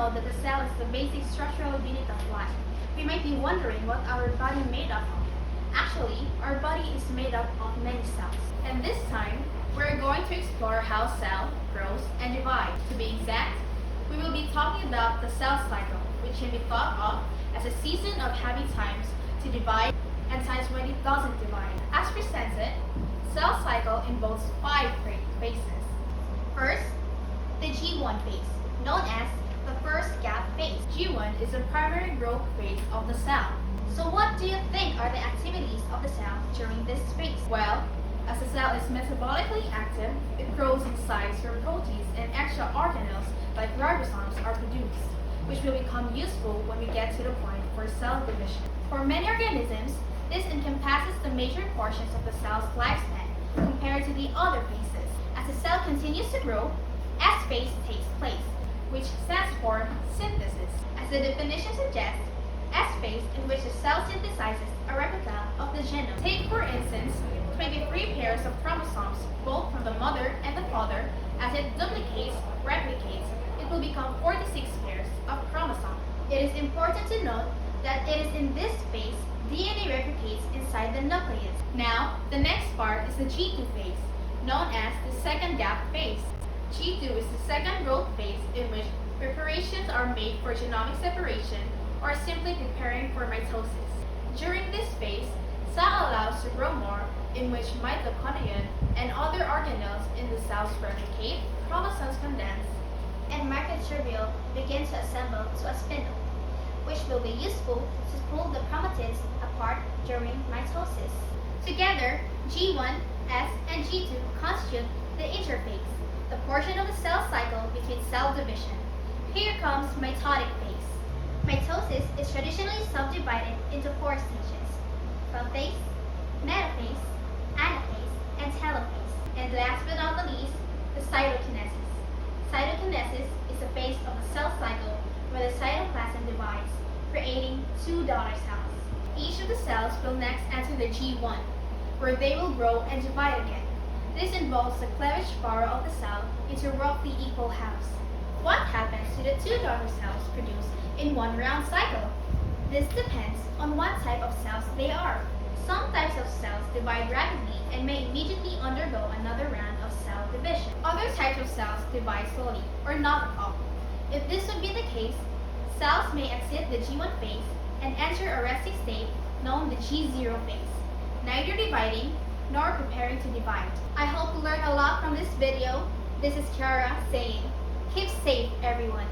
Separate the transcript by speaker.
Speaker 1: know that the cell is the basic structural unit of life, we might be wondering what our body is made up of. Actually, our body is made up of many cells. And this time, we're going to explore how cell grows and divides. To be exact, we will be talking about the cell cycle, which can be thought of as a season of happy times to divide and times when it doesn't divide. As presented, cell cycle involves 5 phases. First, the G1 phase, known as the first gap phase. G1 is the primary growth phase of the cell. So what do you think are the activities of the cell during this phase? Well, as the cell is metabolically active, it grows in size where proteins and extra organelles like ribosomes are produced, which will become useful when we get to the point for cell division. For many organisms, this encompasses the major portions of the cell's lifespan compared to the other phases. As the cell continues to grow, S phase takes place, which stands for synthesis. As the definition suggests, S phase in which the cell synthesizes a replica of the genome. Take, for instance, 23 pairs of chromosomes, both from the mother and the father. As it replicates, it will become 46 pairs of chromosomes. It is important to note that it is in this phase DNA replicates inside the nucleus. Now, the next part is the G2 phase, known as the second gap phase. G2 is the second growth phase in which preparations are made for genomic separation or simply preparing for mitosis. During this phase, cell allows to grow more, in which mitochondria and other organelles in the cells replicate, chromosomes condense, and microtubule begin to assemble to a spindle, which will be useful to pull the chromatids apart during mitosis. Together, G1, S, and G2 constitute the interphase, the portion of the cell cycle between cell division. Here comes mitotic phase. Mitosis is traditionally subdivided into 4 stages: prophase, metaphase, anaphase, and telophase. And last but not the least, the cytokinesis. Cytokinesis is a phase of the cell cycle where the cytoplasm divides, creating 2 daughter cells. Each of the cells will next enter the G1, where they will grow and divide again. This involves the cleavage power of the cell into roughly equal halves. What happens to the 2 daughter cells produced in one round cycle? This depends on what type of cells they are. Some types of cells divide rapidly and may immediately undergo another round of cell division. Other types of cells divide slowly or not at all. If this would be the case, cells may exit the G1 phase and enter a resting state known the G0 phase, neither dividing nor preparing to divide. I hope you learned a lot from this video. This is Kiara saying, keep safe everyone.